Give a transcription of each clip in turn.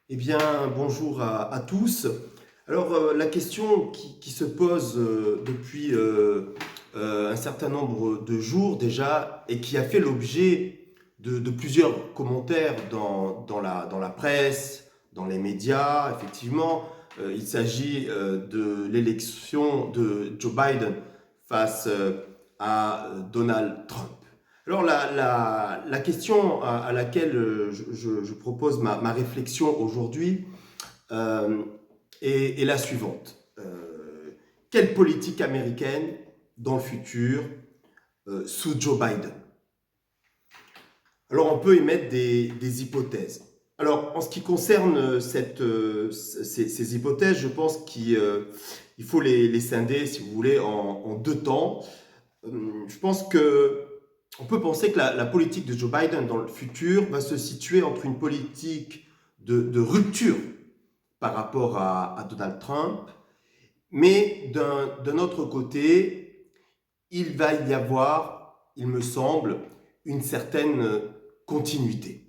Eh bien, bonjour à tous. Alors, la question qui se pose depuis un certain nombre de jours déjà et qui a fait l'objet de plusieurs commentaires dans la presse, dans les médias, effectivement, il s'agit de l'élection de Joe Biden face à Donald Trump. Alors la question à laquelle je propose ma réflexion aujourd'hui euh, est la suivante. Quelle politique américaine dans le futur sous Joe Biden? Alors on peut émettre des hypothèses. Alors en ce qui concerne ces hypothèses, je pense qu'il faut les scinder, si vous voulez, en deux temps. Je pense que on peut penser que la politique de Joe Biden dans le futur va se situer entre une politique de rupture par rapport à Donald Trump, mais d'un autre côté, il va y avoir, il me semble, une certaine continuité.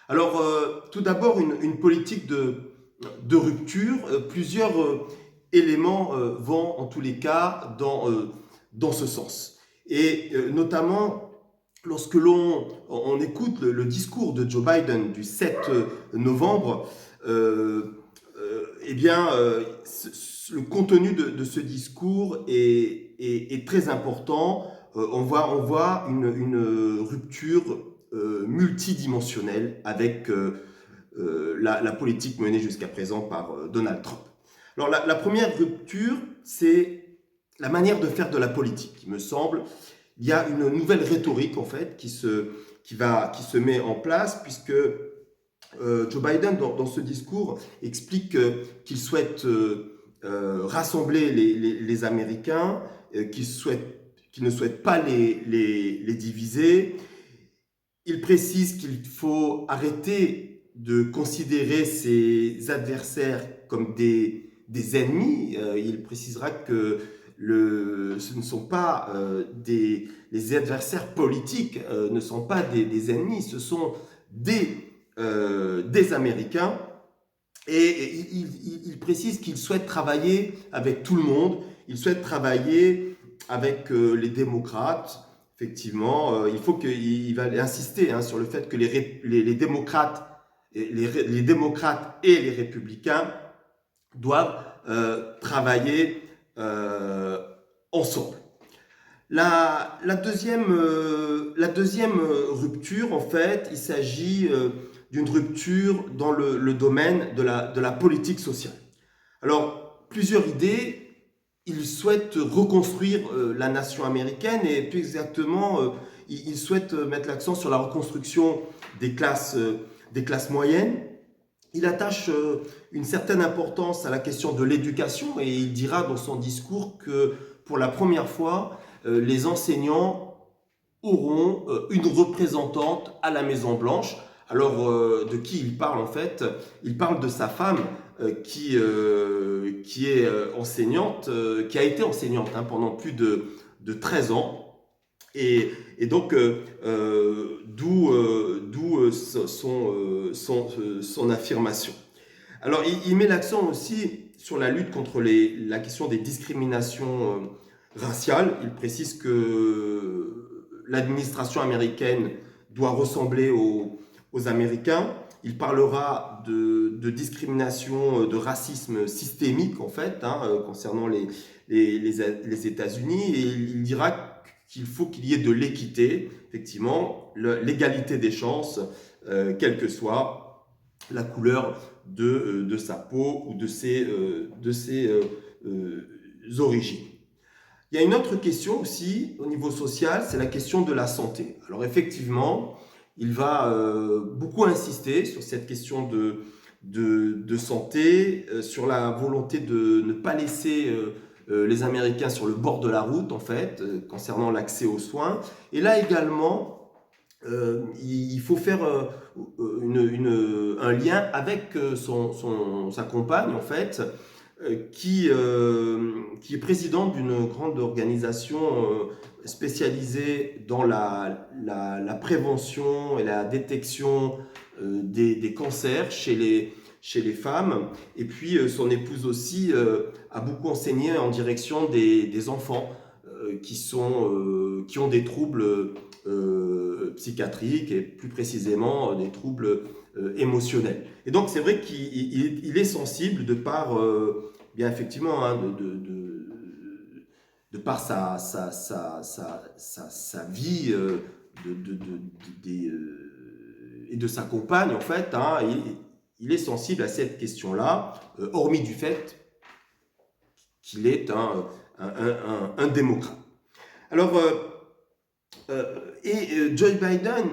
Alors, tout d'abord, une politique de rupture, plusieurs éléments vont en tous les cas dans ce sens. Et notamment, lorsque on écoute le discours de Joe Biden du 7 novembre, eh bien, le contenu de ce discours est très important. On voit une rupture multidimensionnelle avec la politique menée jusqu'à présent par Donald Trump. Alors la première rupture, c'est la manière de faire de la politique, il me semble. Il y a une nouvelle rhétorique, en fait, qui se met en place, puisque Joe Biden, dans ce discours, explique qu'il souhaite rassembler les Américains, qu'il ne souhaite pas les diviser. Il précise qu'il faut arrêter de considérer ses adversaires comme des ennemis. Il précisera que ce ne sont pas les adversaires politiques, ne sont pas des ennemis, ce sont des Américains. Et il précise qu'il souhaite travailler avec tout le monde, il souhaite travailler avec les démocrates. Effectivement, il va insister sur le fait que les démocrates, les démocrates et les républicains doivent travailler ensemble. La deuxième rupture, en fait, il s'agit d'une rupture dans le domaine de la politique sociale. Alors, plusieurs idées. Il souhaite reconstruire la nation américaine et plus exactement, il souhaite mettre l'accent sur la reconstruction des classes moyennes. Il attache une certaine importance à la question de l'éducation et il dira dans son discours que pour la première fois, les enseignants auront une représentante à la Maison Blanche. Alors, de qui il parle en fait? Il parle de sa femme qui est enseignante, qui a été enseignante pendant plus de 13 ans. Et donc, d'où son affirmation. Alors, il met l'accent aussi sur la lutte contre la question des discriminations raciales. Il précise que l'administration américaine doit ressembler aux Américains. Il parlera discrimination, de racisme systémique, en fait, concernant les États-Unis. Et il dira qu'il faut qu'il y ait de l'équité, effectivement, l'égalité des chances, quelle que soit la couleur de sa peau ou de ses origines. Il y a une autre question aussi au niveau social, c'est la question de la santé. Alors effectivement, il va beaucoup insister sur cette question de santé, sur la volonté de ne pas laisser les Américains sur le bord de la route, en fait, concernant l'accès aux soins. Et là également, il faut faire un lien avec sa compagne, en fait, qui est présidente d'une grande organisation spécialisée dans la prévention et la détection des cancers chez les femmes. Et puis son épouse aussi a beaucoup enseigné en direction des enfants qui ont des troubles psychiatriques et plus précisément des troubles émotionnels. Et donc c'est vrai qu'il est sensible de par, bien effectivement, hein, de par sa vie et de sa compagne, en fait, hein, il est sensible à cette question-là, hormis du fait qu'il est un démocrate. Alors, Joe Biden,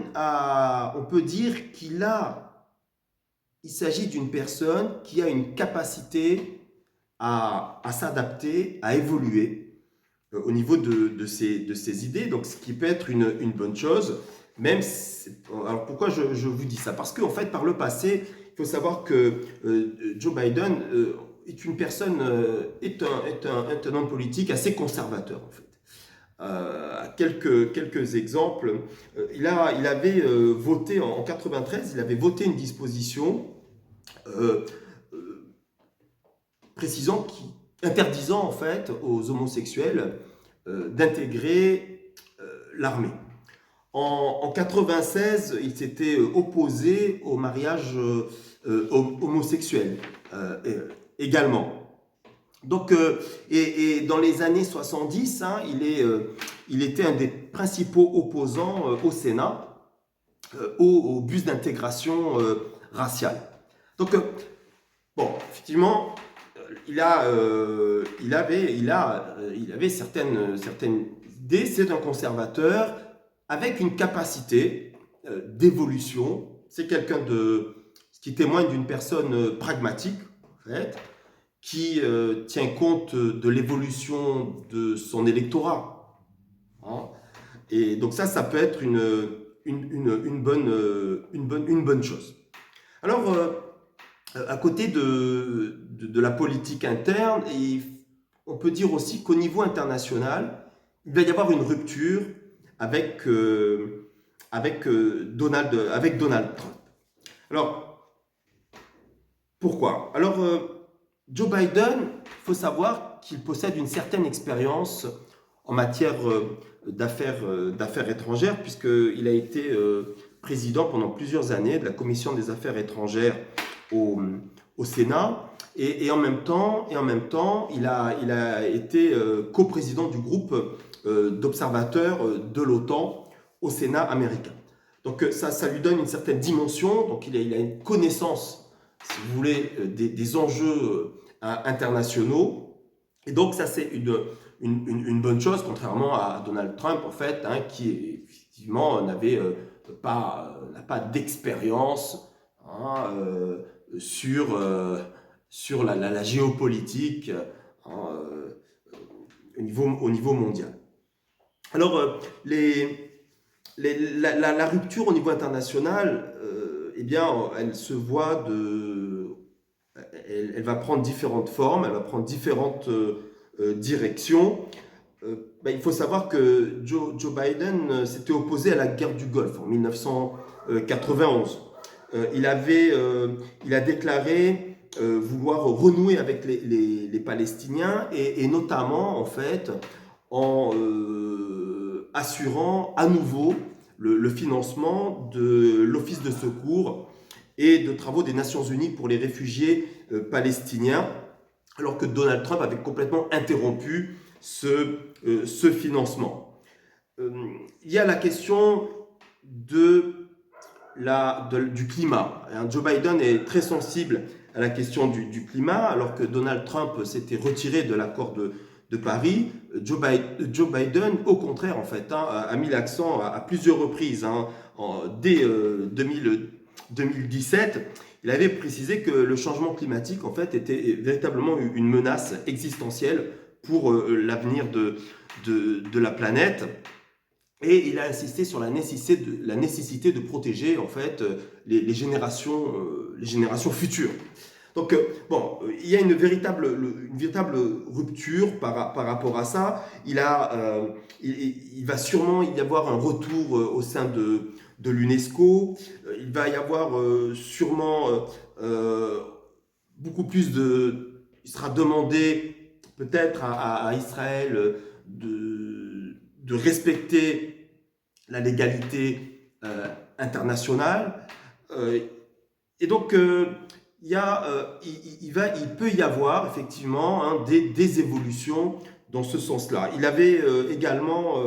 on peut dire qu'il s'agit d'une personne qui a une capacité à s'adapter, à évoluer au niveau de ses idées, donc ce qui peut être une bonne chose. Même alors pourquoi je vous dis ça? Parce qu'en fait, par le passé, il faut savoir que Joe Biden est une personne, est un homme politique assez conservateur, en fait. Quelques exemples. Il avait voté en 93, il avait voté une disposition interdisant en fait aux homosexuels d'intégrer l'armée. En 96, il s'était opposé au mariage homosexuel également. Donc, et dans les années 70, hein, il était un des principaux opposants au Sénat au bus d'intégration raciale. Donc, bon, effectivement, il avait certaines idées. C'est un conservateur avec une capacité d'évolution. C'est quelqu'un qui témoigne d'une personne pragmatique, en fait, qui tient compte de l'évolution de son électorat. Hein. Et donc ça peut être une bonne chose. Alors, à côté de la politique interne, on peut dire aussi qu'au niveau international, il va y avoir une rupture avec Donald Trump. Alors, pourquoi? Alors, Joe Biden, il faut savoir qu'il possède une certaine expérience en matière d'affaires étrangères, puisqu'il a été président pendant plusieurs années de la Commission des affaires étrangères au Sénat, et en même temps, il a été coprésident du groupe d'observateurs de l'OTAN au Sénat américain. Donc ça lui donne une certaine dimension, donc il a une connaissance, si vous voulez, des enjeux internationaux. Et donc ça c'est une bonne chose, contrairement à Donald Trump, en fait, hein, qui effectivement n'a pas d'expérience hein, sur la géopolitique hein, au niveau mondial. Alors, la rupture au niveau international, eh bien, elle se voit elle va prendre différentes formes, elle va prendre différentes directions. Il faut savoir que Joe Biden s'était opposé à la guerre du Golfe en 1991. Il a déclaré vouloir renouer avec les Palestiniens et notamment en fait en assurant à nouveau le financement de l'Office de secours et de travaux des Nations Unies pour les réfugiés palestiniens, alors que Donald Trump avait complètement interrompu ce financement. Il y a la question du climat. Joe Biden est très sensible à la question du climat, alors que Donald Trump s'était retiré de l'accord de Paris. Joe Biden, au contraire, en fait, hein, a mis l'accent à plusieurs reprises. Hein, dès 2017, il avait précisé que le changement climatique, en fait, était véritablement une menace existentielle pour l'avenir de la planète. Et il a insisté sur la nécessité de protéger en fait les générations futures. Donc il y a une véritable rupture par rapport à ça. Il va sûrement y avoir un retour au sein de l'UNESCO. Il va y avoir sûrement beaucoup plus il sera demandé peut-être à Israël de respecter la légalité internationale. Euh, et donc, il peut y avoir effectivement des évolutions dans ce sens-là. Il avait également,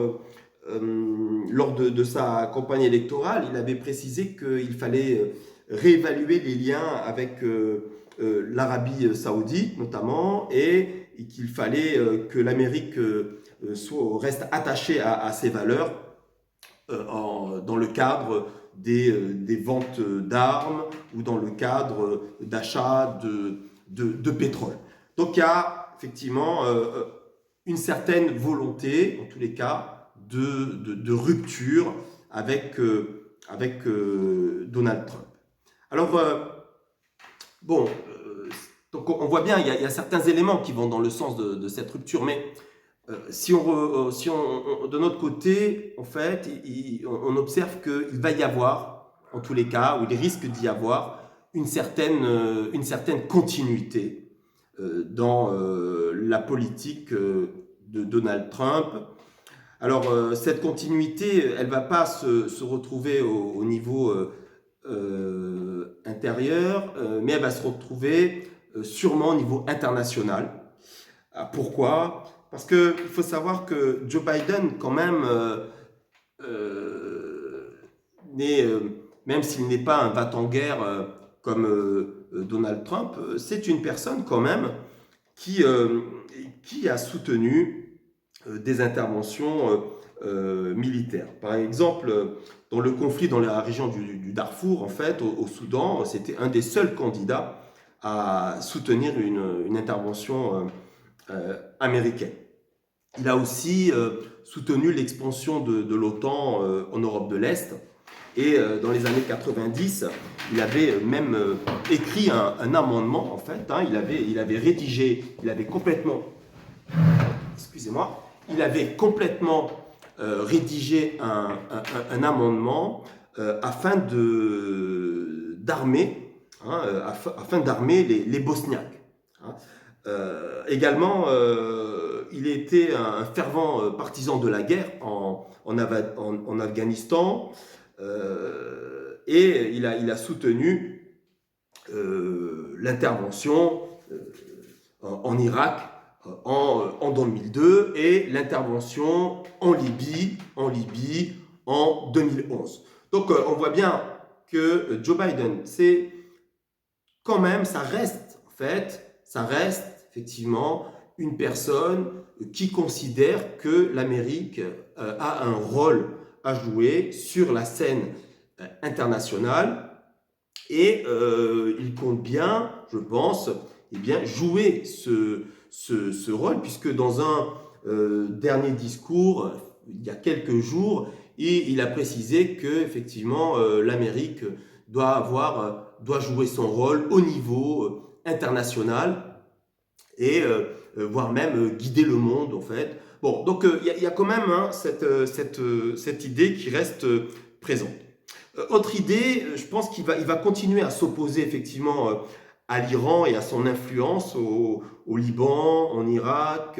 lors de sa campagne électorale, il avait précisé qu'il fallait réévaluer les liens avec l'Arabie saoudite notamment, et qu'il fallait que l'Amérique reste attachée à ses valeurs dans le cadre des ventes d'armes ou dans le cadre d'achat de pétrole. Donc il y a effectivement une certaine volonté, en tous les cas, de rupture avec Donald Trump. Alors, bon, donc on voit bien, il y a certains éléments qui vont dans le sens de cette rupture, mais si de notre côté, en fait, on observe qu'il va y avoir, en tous les cas, ou il risque d'y avoir, une certaine continuité dans la politique de Donald Trump. Alors, cette continuité, elle ne va pas se retrouver au niveau intérieur, mais elle va se retrouver sûrement au niveau international. Pourquoi ? Parce qu'il faut savoir que Joe Biden, quand même, même s'il n'est pas un va-t-en-guerre comme Donald Trump, c'est une personne quand même qui a soutenu des interventions militaires. Par exemple, dans le conflit dans la région du Darfour, en fait, au Soudan, c'était un des seuls candidats à soutenir une intervention américaine. Il a aussi soutenu l'expansion de l'OTAN en Europe de l'Est. Et dans les années 90, il avait même écrit un amendement, en fait. Il avait rédigé, il avait complètement, excusez-moi, il avait complètement rédigé un amendement afin d'armer les Bosniaques. Également, il était un fervent partisan de la guerre en Afghanistan, et il a soutenu l'intervention en Irak en 2002 et l'intervention en Libye en 2011. Donc on voit bien que Joe Biden, c'est quand même, ça reste effectivement une personne qui considère que l'Amérique a un rôle à jouer sur la scène internationale, et il compte bien, je pense, jouer ce rôle, puisque dans un dernier discours, il y a quelques jours, il a précisé que effectivement l'Amérique doit jouer son rôle au niveau international, et voire même guider le monde, en fait. Bon, donc il y a quand même cette idée qui reste présente. Autre idée, je pense qu'il va continuer à s'opposer effectivement à l'Iran et à son influence au Liban, en Irak,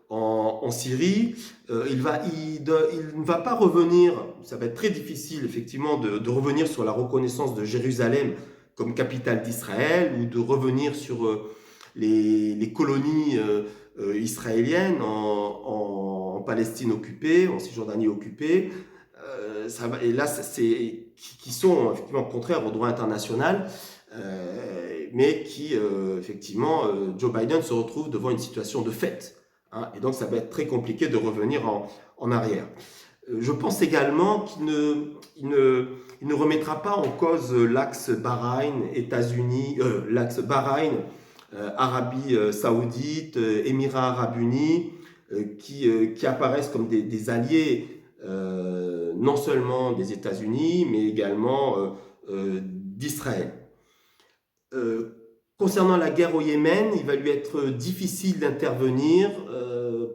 en Syrie. Il ne va pas revenir, ça va être très difficile effectivement de revenir sur la reconnaissance de Jérusalem comme capitale d'Israël, ou de revenir sur les colonies israéliennes en Palestine occupée, en Cisjordanie occupée. Et là, qui sont effectivement contraires au droit international, mais qui, effectivement, Joe Biden se retrouve devant une situation de fait. Et donc, ça va être très compliqué de revenir en arrière. Je pense également qu'il ne remettra pas en cause l'axe Bahreïn, États-Unis, l'axe Bahreïn, Arabie Saoudite, Émirats Arabes Unis, qui apparaissent comme des alliés non seulement des États-Unis, mais également d'Israël. Concernant la guerre au Yémen, il va lui être difficile d'intervenir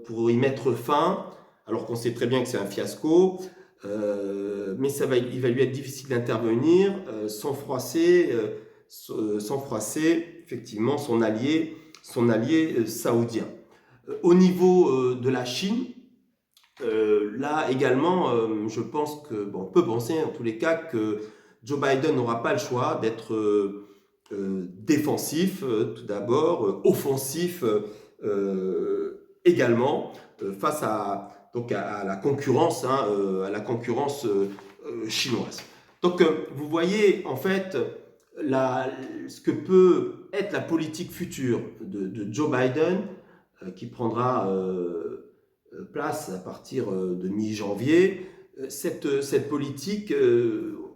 pour y mettre fin, alors qu'on sait très bien que c'est un fiasco, mais il va lui être difficile d'intervenir sans froisser sans froisser effectivement son allié saoudien. Au niveau de la Chine, là également, je pense que, bon, on peut penser en tous les cas que Joe Biden n'aura pas le choix d'être défensif tout d'abord, offensif également, face à la concurrence, à la concurrence chinoise. Donc vous voyez en fait ce que peut être la politique future de Joe Biden, qui prendra place à partir de mi-janvier. Cette politique,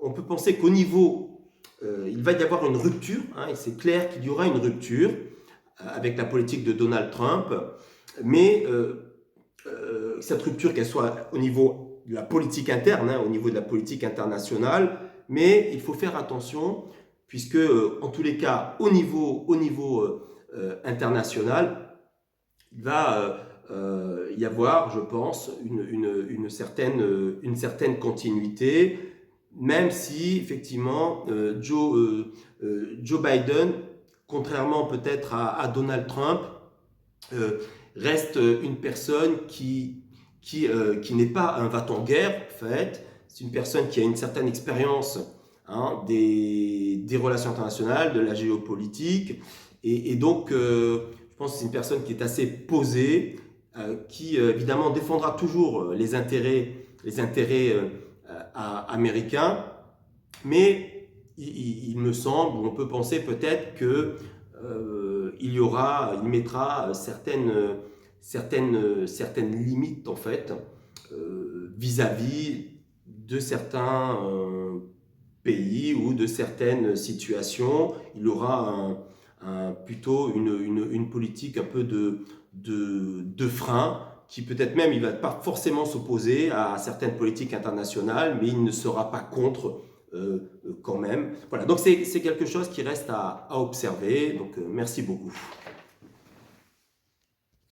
on peut penser qu'au niveau, il va y avoir une rupture, et c'est clair qu'il y aura une rupture avec la politique de Donald Trump, mais cette rupture, qu'elle soit au niveau de la politique interne, au niveau de la politique internationale, mais il faut faire attention, puisque en tous les cas, au niveau international, il va y avoir, je pense, une certaine continuité, même si effectivement Joe Biden, contrairement peut-être à Donald Trump, reste une personne qui n'est pas un va-t-en-guerre, en fait. C'est une personne qui a une certaine expérience des relations internationales, de la géopolitique, et donc je pense que c'est une personne qui est assez posée, qui évidemment défendra toujours les intérêts américains, mais il me semble, on peut penser peut-être que il mettra certaines limites en fait vis-à-vis de certains pays ou de certaines situations. Il aura plutôt une politique un peu de frein, qui peut-être même, il ne va pas forcément s'opposer à certaines politiques internationales, mais il ne sera pas contre quand même. Voilà, donc c'est quelque chose qui reste à observer. Donc merci beaucoup.